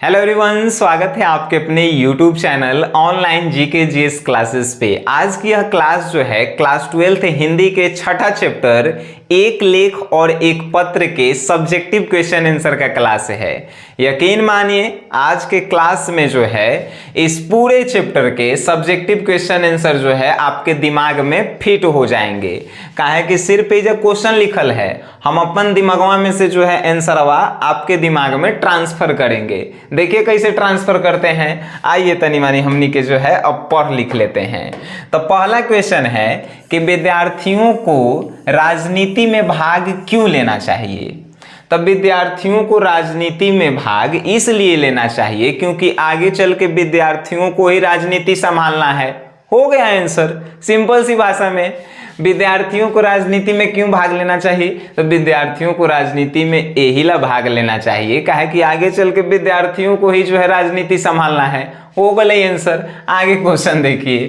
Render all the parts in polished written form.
Hello everyone, स्वागत है आपके अपने YouTube channel online GK GS classes पे। आज की यह क्लास जो है क्लास 12th हिंदी के छठा चैप्टर एक लेख और एक पत्र के सब्जेक्टिव क्वेश्चन आंसर का क्लास है। यकीन मानिए आज के क्लास में जो है इस पूरे चैप्टर के सब्जेक्टिव क्वेश्चन आंसर जो है आपके दिमाग में फिट हो जाएंगे। काहे कि सिर्फ ये जो क्वेश्चन लिखल है हम अपन दिमागवा में से जो है आंसरवा आपके दिमाग में ट्रांसफर करेंगे। देखिए कैसे ट्रांसफर करते हैं, आइए तनी मानी हमनी के जो है अब पढ़ लिख लेते हैं। तो पहला क्वेश्चन है कि विद्यार्थियों को राजनीति में भाग क्यों लेना चाहिए। तब विद्यार्थियों को राजनीति में भाग इसलिए लेना चाहिए क्योंकि आगे चल के विद्यार्थियों को ही राजनीति संभालना है। हो गया आंसर, सिंपल सी भाषा में। विद्यार्थियों को राजनीति में क्यों भाग लेना चाहिए, तो विद्यार्थियों को राजनीति में यही ला भाग लेना चाहिए काहे कि आगे चल के विद्यार्थियों को ही जो है राजनीति संभालना है। हो गए आंसर। आगे क्वेश्चन देखिए,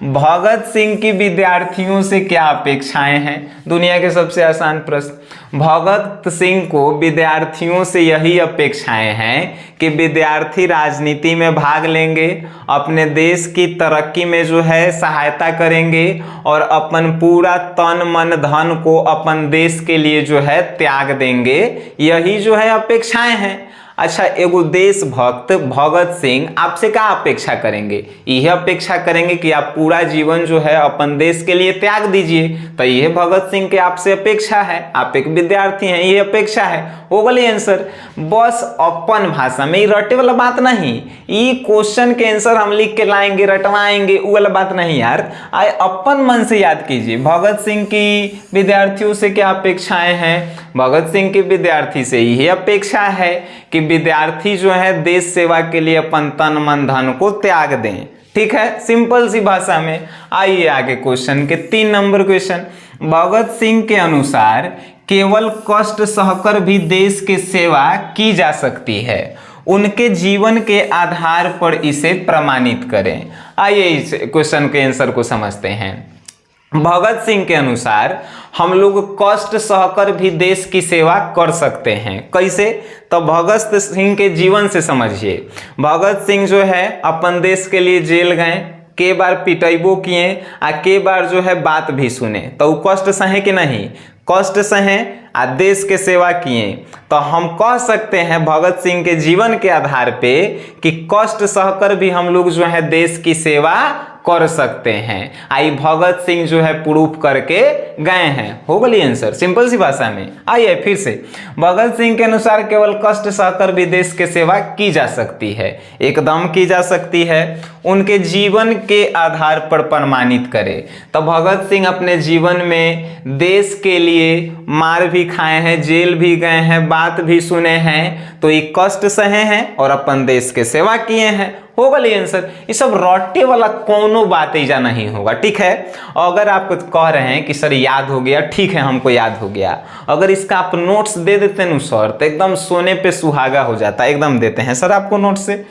भगत सिंह की विद्यार्थियों से क्या अपेक्षाएं हैं। दुनिया के सबसे आसान प्रश्न। भगत सिंह को विद्यार्थियों से यही अपेक्षाएं हैं कि विद्यार्थी राजनीति में भाग लेंगे, अपने देश की तरक्की में जो है सहायता करेंगे और अपन पूरा तन मन धन को अपन देश के लिए जो है त्याग देंगे। यही जो है अपेक्षाएं हैं। अच्छा, एगो देशभक्त भगत सिंह आपसे क्या अपेक्षा करेंगे, यह अपेक्षा करेंगे कि आप पूरा जीवन जो है अपन देश के लिए त्याग दीजिए। तो यह भगत सिंह के आपसे अपेक्षा है, आप एक विद्यार्थी हैं, ये अपेक्षा है। हो गए आंसर। बस अपन भाषा में, रटे वाला बात नहीं, ये क्वेश्चन के आंसर हम लिख के लाएंगे रटवाएंगे वो वाला बात नहीं यार। आए अपन मन से याद कीजिए, भगत सिंह की विद्यार्थियों से क्या अपेक्षाएं हैं। भगत सिंह के विद्यार्थी से यही अपेक्षा है कि विद्यार्थी जो है देश सेवा के लिए अपन तन मन धन को त्याग दें। ठीक है, सिंपल सी भाषा में। आइए आगे क्वेश्चन के 3 नंबर क्वेश्चन। भगत सिंह के अनुसार केवल कष्ट सहकर भी देश की सेवा की जा सकती है, उनके जीवन के आधार पर इसे प्रमाणित करें। आइए इस क्वेश्चन के आंसर को समझते हैं। भगत सिंह के अनुसार हम लोग कष्ट सहकर भी देश की सेवा कर सकते हैं। कैसे, तो भगत सिंह के जीवन से समझिए। भगत सिंह जो है अपन देश के लिए जेल गए, के बार पिटाइबो किए आ के बार जो है बात भी सुने, तो वो कष्ट सहे कि नहीं, कष्ट सहे आ देश के सेवा किए। तो हम कह सकते हैं भगत सिंह के जीवन के आधार पे कि कष्ट सहकर भी हम लोग जो है देश की सेवा कर सकते हैं। आई भगत सिंह जो है प्रूफ करके गए हैं। हो गई आंसर, सिंपल सी भाषा में। आइए फिर से, भगत सिंह के अनुसार केवल कष्ट सहकर भी देश की सेवा की जा सकती है, एकदम की जा सकती है, उनके जीवन के आधार पर प्रमाणित करे। तो भगत सिंह अपने जीवन में देश के लिए मार भी खाए हैं, जेल भी गए हैं, बात भी सुने हैं, तो ये कष्ट सहे हैं और अपन देश के सेवा किए हैं। हो गई आंसर। ये सब रट्टे वाला कोनो बात ऐसा नहीं होगा। ठीक है, अगर आप कह रहे हैं कि सर याद हो गया, ठीक है हमको याद हो गया, अगर इसका आप नोट्स दे देते हैं सर तो एकदम सोने पे सुहागा हो जाता है। एकदम देते हैं सर आपको नोट्स से।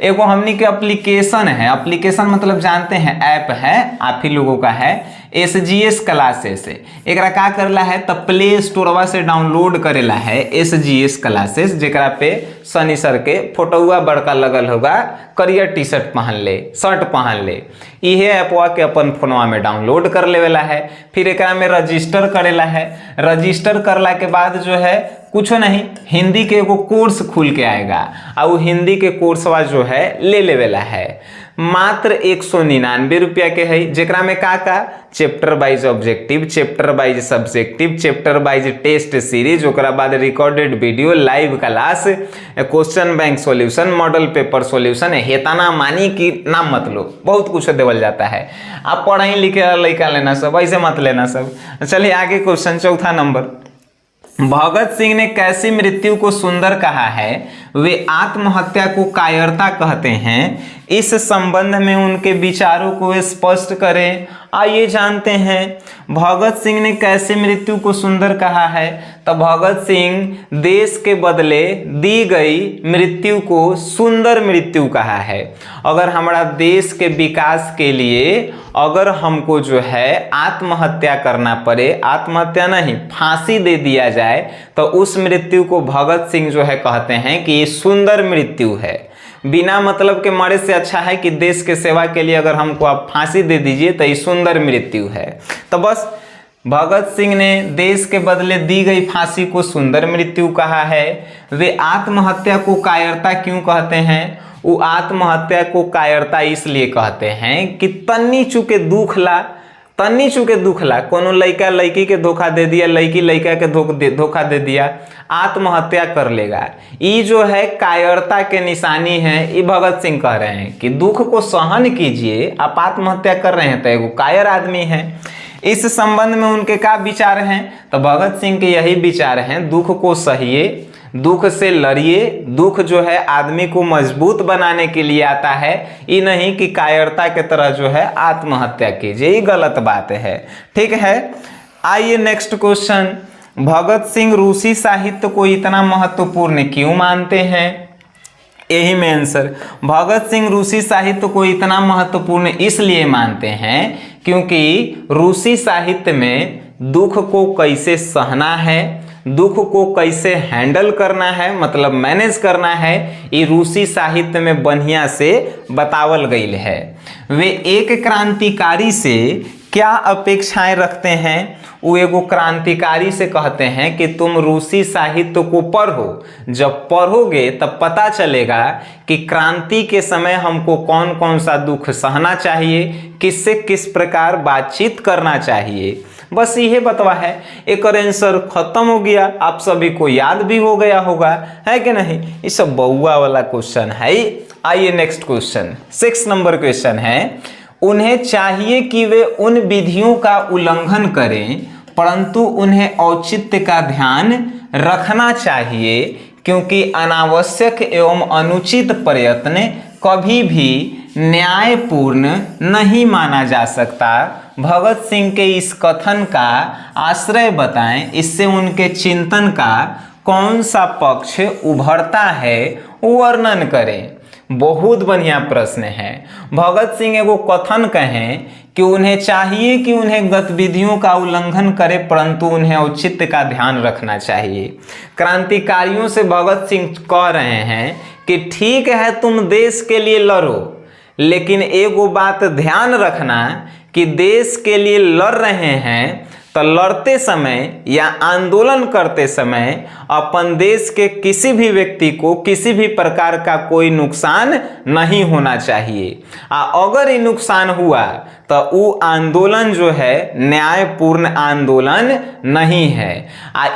एगो हमनी के एप्लीकेशन है, एप्लीकेशन मतलब जानते हैं ऐप है, आप ही लोगों का है, SGS क्लासेस। एकरा का करला है तो प्ले स्टोरवा से डाउनलोड करेला है SGS क्लासेस, जेकरा पे सनी सर के फोटोआ बड़का लगल होगा, करियर टी शर्ट पहन ले, शर्ट पहन ले। इहे ऐपवा के अपन फोनवा में डाउनलोड कर लेवेला है, फिर एकरा में रजिस्टर करेला है। रजिस्टर करला के बाद जो है कुछ नहीं, हिंदी के एगो कोर्स खुल के आएगा और वो हिंदी के कोर्सवा जो है ले लेवेला है। मात्र 199 रुपया के है, जेकरा में का chapter wise objective, chapter wise subjective, chapter wise test series, ओकरा बाद recorded video, live class, question bank solution, model paper solution, हेताना मानी की नाम मत लो, बहुत कुछ देवल जाता है। आप पढ़ाई लिखे लड़का लेना सब, ऐसे मत लेना सब। चलिए आगे क्वेश्चन 4 नंबर। भगत सिंह ने कैसी मृत्यु को सुंदर कहा है, वे आत्महत्या को कायरता कहते हैं। इस संबंध में उनके विचारों को स्पष्ट करें। आइए जानते हैं भगत सिंह ने कैसे मृत्यु को सुंदर कहा है। तो भगत सिंह देश के बदले दी गई मृत्यु को सुंदर मृत्यु कहा है। अगर हमारा देश के विकास के लिए अगर हमको जो है आत्महत्या करना पड़े, आत्महत्या नहीं फांसी दे दिया जाए, तो उस मृत्यु को भगत सिंह जो है कहते हैं कि ये सुंदर मृत्यु है। बिना मतलब के मरे से अच्छा है कि देश के सेवा के लिए अगर हमको आप फांसी दे दीजिए तो ये सुंदर मृत्यु है। तो बस भगत सिंह ने देश के बदले दी गई फांसी को सुंदर मृत्यु कहा है। वे आत्महत्या को कायरता क्यों कहते हैं? वो आत्महत्या को कायरता इसलिए कहते हैं कि तन्नी चुके दुख ला कोनो लड़का लड़की के धोखा दे दिया, लड़की लड़का के धोखा दे दिया, आत्महत्या कर लेगा। ये जो है कायरता के निशानी है। ये भगत सिंह कह रहे हैं कि दुख को सहन कीजिए, आप आत्महत्या कर रहे हैं तो एगो कायर आदमी है। इस संबंध में उनके क्या विचार हैं? तो भगत सिंह के यही विचार हैं, दुख को सहिए, दुख से लड़िए। दुख जो है आदमी को मजबूत बनाने के लिए आता है, ये नहीं कि कायरता के तरह जो है आत्महत्या कीजिए, ये गलत बात है। ठीक है, आइए नेक्स्ट क्वेश्चन। भगत सिंह रूसी साहित्य को इतना महत्वपूर्ण क्यों मानते हैं? यही में आंसर, भगत सिंह रूसी साहित्य को इतना महत्वपूर्ण इसलिए मानते हैं क्योंकि रूसी साहित्य में दुख को कैसे सहना है, दुख को कैसे हैंडल करना है, मतलब मैनेज करना है, ये रूसी साहित्य में बढ़िया से बतावल गई है। वे एक क्रांतिकारी से क्या अपेक्षाएं रखते हैं? वो एगो क्रांतिकारी से कहते हैं कि तुम रूसी साहित्य को पढ़ो, जब पढ़ोगे तब पता चलेगा कि क्रांति के समय हमको कौन कौन सा दुख सहना चाहिए, किससे किस प्रकार बातचीत करना चाहिए। बस यही बतवा है। एक आंसर खत्म हो गया, आप सभी को याद भी हो गया होगा, है कि नहीं? ये सब बउआ वाला क्वेश्चन है। आइए नेक्स्ट क्वेश्चन, 6 नंबर क्वेश्चन है, उन्हें चाहिए कि वे उन विधियों का उल्लंघन करें परंतु उन्हें औचित्य का ध्यान रखना चाहिए क्योंकि अनावश्यक एवं अनुचित प्रयत्न कभी भी न्यायपूर्ण नहीं माना जा सकता। भगत सिंह के इस कथन का आश्रय बताएं, इससे उनके चिंतन का कौन सा पक्ष उभरता है वर्णन करें। बहुत बढ़िया प्रश्न है। भगत सिंह एगो कथन कहें कि उन्हें चाहिए कि उन्हें गतिविधियों का उल्लंघन करे परंतु उन्हें औचित्य का ध्यान रखना चाहिए। क्रांतिकारियों से भगत सिंह कह रहे हैं कि ठीक है तुम देश के लिए लड़ो, लेकिन एगो बात ध्यान रखना कि देश के लिए लड़ रहे हैं तो लड़ते समय या आंदोलन करते समय अपन देश के किसी भी व्यक्ति को किसी भी प्रकार का कोई नुकसान नहीं होना चाहिए। अगर ये नुकसान हुआ तो वो आंदोलन जो है न्यायपूर्ण आंदोलन नहीं है।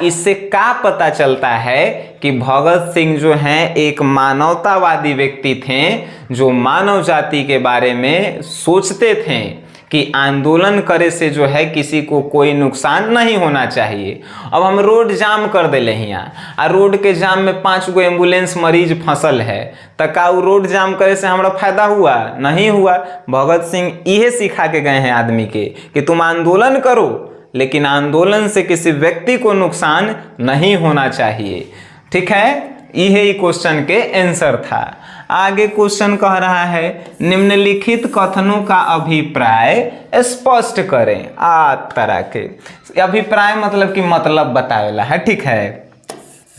इससे क्या पता चलता है कि भगत सिंह जो हैं एक मानवतावादी व्यक्ति थे, जो मानव जाति के बारे में सोचते थे कि आंदोलन करे से जो है किसी को कोई नुकसान नहीं होना चाहिए। अब हम रोड जाम कर दिले यहाँ और रोड के जाम में 5 गो एम्बुलेंस मरीज फंसल है, तो का रोड जाम करे से हमारा फायदा हुआ? नहीं हुआ। भगत सिंह यही सिखा के गए हैं आदमी के कि तुम आंदोलन करो लेकिन आंदोलन से किसी व्यक्ति को नुकसान नहीं होना चाहिए। ठीक है, यही क्वेश्चन के आंसर था। आगे क्वेश्चन कह रहा है निम्नलिखित कथनों का अभिप्राय स्पष्ट करें। तरह के अभिप्राय मतलब कि मतलब बतावेला है। ठीक है,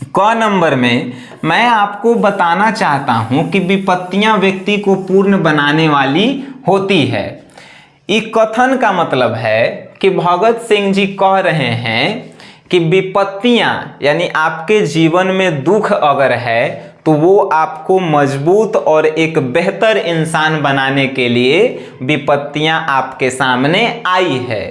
क नंबर में मैं आपको बताना चाहता हूं कि विपत्तियां व्यक्ति को पूर्ण बनाने वाली होती है। इस कथन का मतलब है कि भगत सिंह जी कह रहे हैं कि विपत्तियां यानी आपके जीवन में दुख अगर है तो वो आपको मजबूत और एक बेहतर इंसान बनाने के लिए विपत्तियां आपके सामने आई है।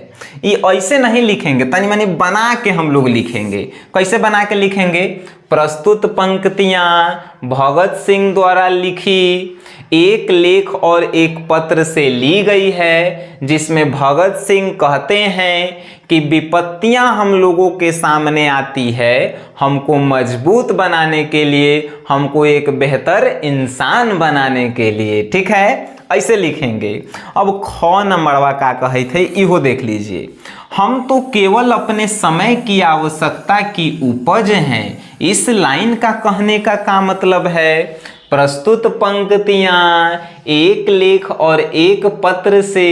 ये ऐसे नहीं लिखेंगे, तनी मनी बना के हम लोग लिखेंगे। कैसे बना के लिखेंगे? प्रस्तुत पंक्तियां भगत सिंह द्वारा लिखी एक लेख और एक पत्र से ली गई है, जिसमें भगत सिंह कहते हैं कि विपत्तियां हम लोगों के सामने आती है हमको मजबूत बनाने के लिए, हमको एक बेहतर इंसान बनाने के लिए। ठीक है, ऐसे लिखेंगे। अब ख नंबरवा का कहे थे इहो देख लीजिए, हम तो केवल अपने समय की आवश्यकता की उपज हैं। इस लाइन का कहने का मतलब है, प्रस्तुत पंक्तियां एक लेख और एक पत्र से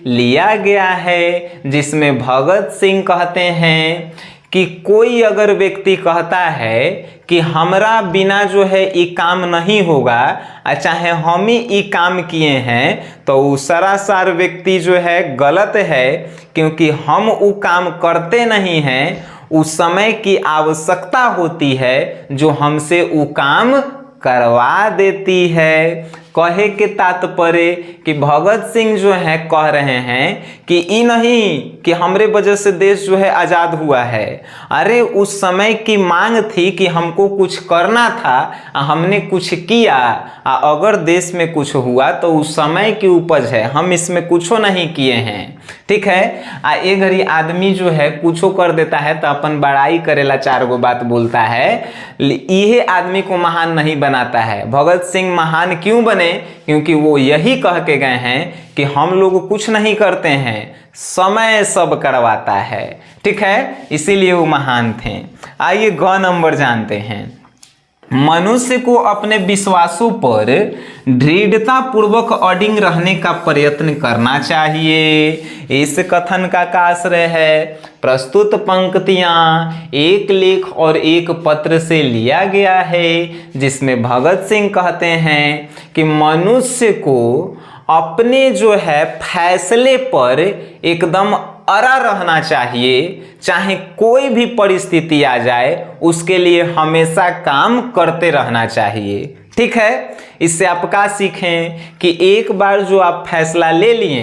लिया गया है, जिसमें भगत सिंह कहते हैं कि कोई अगर व्यक्ति कहता है कि हमरा बिना जो है ये काम नहीं होगा, चाहे हम ही ये काम किए हैं, तो वो सरासर व्यक्ति जो है गलत है, क्योंकि हम वो काम करते नहीं हैं। उस समय की आवश्यकता होती है जो हमसे वो काम करवा देती है। कहे के तात्पर्य कि भगत सिंह जो है कह रहे हैं कि ये नहीं कि हमरे वजह से देश जो है आज़ाद हुआ है। अरे उस समय की मांग थी कि हमको कुछ करना था, हमने कुछ किया, अगर देश में कुछ हुआ तो उस समय की उपज है, हम इसमें कुछो नहीं किए हैं। ठीक है। एक घड़ी आदमी जो है कुछो कर देता है तो अपन बड़ाई करेला, 4 गो बात बोलता है, यही आदमी को महान नहीं बनाता है। भगत सिंह महान क्यों बने? क्योंकि वो यही कह के गए हैं कि हम लोग कुछ नहीं करते हैं, समय सब करवाता है। ठीक है, इसीलिए वो महान थे। आइए ग नंबर जानते हैं। मनुष्य को अपने विश्वासों पर दृढ़ता पूर्वक अडिग रहने का प्रयत्न करना चाहिए। इस कथन का आश्रय है, प्रस्तुत पंक्तियां एक लेख और एक पत्र से लिया गया है, जिसमें भगत सिंह कहते हैं कि मनुष्य को अपने जो है फैसले पर एकदम अड़ा रहना चाहिए, चाहे कोई भी परिस्थिति आ जाए, उसके लिए हमेशा काम करते रहना चाहिए। ठीक है, इससे आप क्या सीखें कि एक बार जो आप फैसला ले लिए,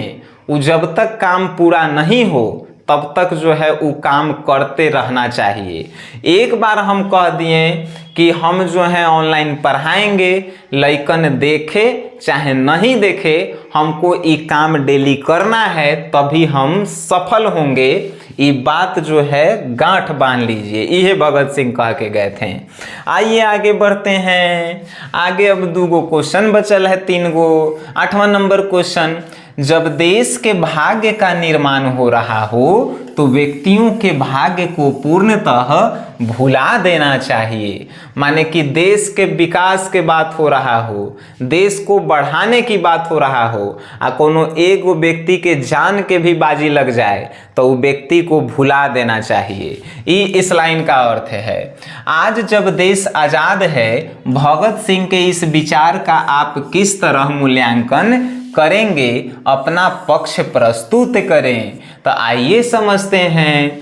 वो जब तक काम पूरा नहीं हो तब तक जो है वो काम करते रहना चाहिए। एक बार हम कह दिए कि हम जो है ऑनलाइन पढ़ाएंगे, लइकन देखे चाहे नहीं देखे, हमको ये काम डेली करना है, तभी हम सफल होंगे। ये बात जो है गांठ बांध लीजिए, ये भगत सिंह कह के गए थे। आइए आगे बढ़ते हैं। आगे अब 2 गो क्वेश्चन बचल है, 3 गो। 8वां नंबर क्वेश्चन, जब देश के भाग्य का निर्माण हो रहा हो तो व्यक्तियों के भाग्य को पूर्णतः भुला देना चाहिए। माने कि देश के विकास के बात हो रहा हो, देश को बढ़ाने की बात हो रहा हो, कोनो एक व्यक्ति के जान के भी बाजी लग जाए तो वो व्यक्ति को भुला देना चाहिए। ये इस लाइन का अर्थ है। आज जब देश आज़ाद है, भगत सिंह के इस विचार का आप किस तरह मूल्यांकन करेंगे, अपना पक्ष प्रस्तुत करें। तो आइए समझते हैं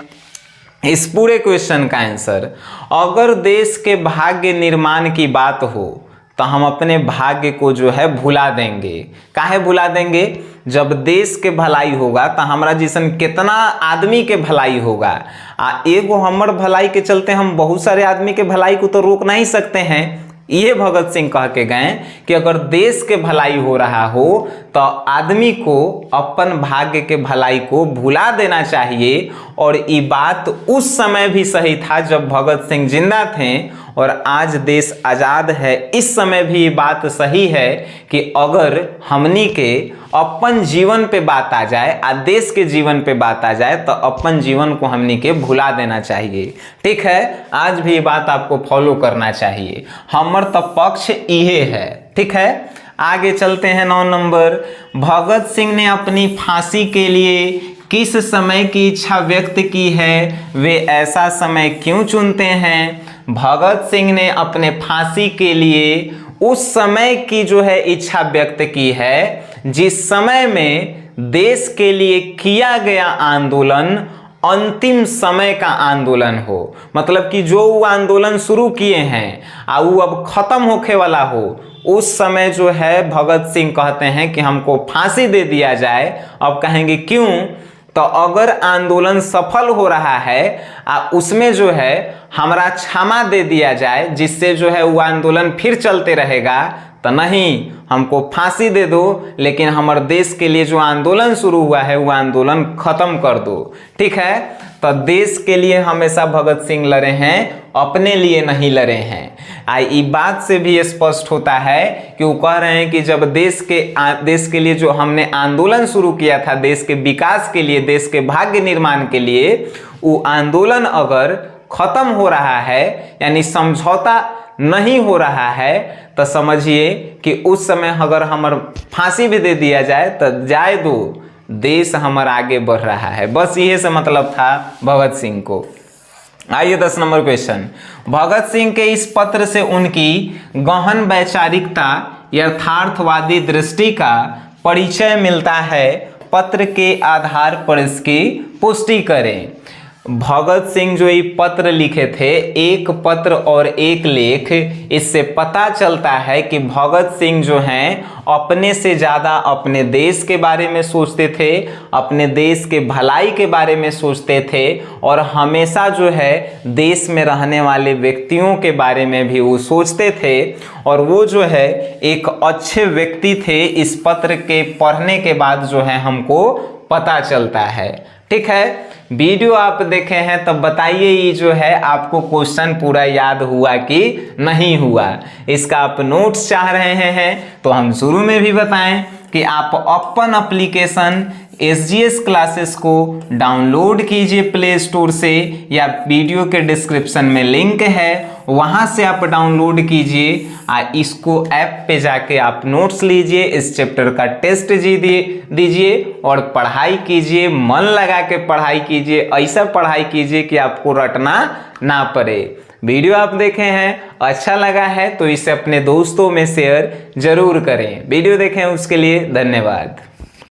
इस पूरे क्वेश्चन का आंसर। अगर देश के भाग्य निर्माण की बात हो तो हम अपने भाग्य को जो है भुला देंगे। काहे भुला देंगे? जब देश के भलाई होगा तो हमारा जिसन कितना आदमी के भलाई होगा। एगो हमर भलाई के चलते हम बहुत सारे आदमी के भलाई को तो रोक नहीं सकते हैं। ये भगत सिंह कह के गए कि अगर देश के भलाई हो रहा हो तो आदमी को अपन भाग्य के भलाई को भुला देना चाहिए। और ये बात उस समय भी सही था जब भगत सिंह जिंदा थे, और आज देश आज़ाद है, इस समय भी ये बात सही है कि अगर हमनी के अपन जीवन पे बात आ जाए, देश के जीवन पे बात आ जाए, तो अपन जीवन को हमनी के भुला देना चाहिए। ठीक है, आज भी ये बात आपको फॉलो करना चाहिए। हमर तो पक्ष इहे है। ठीक है, आगे चलते हैं। 9 नंबर, भगत सिंह ने अपनी फांसी के लिए किस समय की इच्छा व्यक्त की है, वे ऐसा समय क्यों चुनते हैं? भगत सिंह ने अपने फांसी के लिए उस समय की जो है इच्छा व्यक्त की है जिस समय में देश के लिए किया गया आंदोलन अंतिम समय का आंदोलन हो। मतलब कि जो वो आंदोलन शुरू किए हैं वो अब खत्म होके वाला हो, उस समय जो है भगत सिंह कहते हैं कि हमको फांसी दे दिया जाए। अब कहेंगे क्यों? तो अगर आंदोलन सफल हो रहा है उसमें जो है हमरा क्षमा दे दिया जाए जिससे जो है वो आंदोलन फिर चलते रहेगा, तो नहीं, हमको फांसी दे दो, लेकिन हमारे देश के लिए जो आंदोलन शुरू हुआ है वो आंदोलन खत्म कर दो। ठीक है, तो देश के लिए हमेशा भगत सिंह लड़े हैं, अपने लिए नहीं लड़े हैं। इस बात से भी स्पष्ट होता है कि वो कह रहे हैं कि जब देश के लिए जो हमने आंदोलन शुरू किया था, देश के विकास के लिए, देश के भाग्य निर्माण के लिए, वो आंदोलन अगर खत्म हो रहा है, यानी समझौता नहीं हो रहा है, तो समझिए कि उस समय अगर हमार फांसी भी दे दिया जाए तो जाए दो, देश हमारा आगे बढ़ रहा है। बस यही से मतलब था भगत सिंह को। आइए 10 नंबर क्वेश्चन। भगत सिंह के इस पत्र से उनकी गहन वैचारिकता, यथार्थवादी दृष्टि का परिचय मिलता है। पत्र के आधार पर इसकी पुष्टि करें। भगत सिंह जो ये पत्र लिखे थे, एक पत्र और एक लेख, इससे पता चलता है कि भगत सिंह जो हैं अपने से ज़्यादा अपने देश के बारे में सोचते थे, अपने देश के भलाई के बारे में सोचते थे, और हमेशा जो है देश में रहने वाले व्यक्तियों के बारे में भी वो सोचते थे, और वो जो है एक अच्छे व्यक्ति थे। इस पत्र के पढ़ने के बाद जो है हमको पता चलता है। ठीक है, वीडियो आप देखे हैं तब बताइए ये जो है आपको क्वेश्चन पूरा याद हुआ कि नहीं हुआ। इसका आप नोट्स चाह रहे हैं तो हम शुरू में भी बताएं कि आप अपन एप्लीकेशन SGS क्लासेस को डाउनलोड कीजिए प्ले स्टोर से, या वीडियो के डिस्क्रिप्शन में लिंक है, वहां से आप डाउनलोड कीजिए। इसको ऐप पे जाके आप नोट्स लीजिए, इस चैप्टर का टेस्ट दीजिए और पढ़ाई कीजिए, मन लगा के पढ़ाई कीजिए, ऐसा पढ़ाई कीजिए कि आपको रटना ना पड़े। वीडियो आप देखे हैं, अच्छा लगा है तो इसे अपने दोस्तों में शेयर जरूर करें। वीडियो देखें उसके लिए धन्यवाद।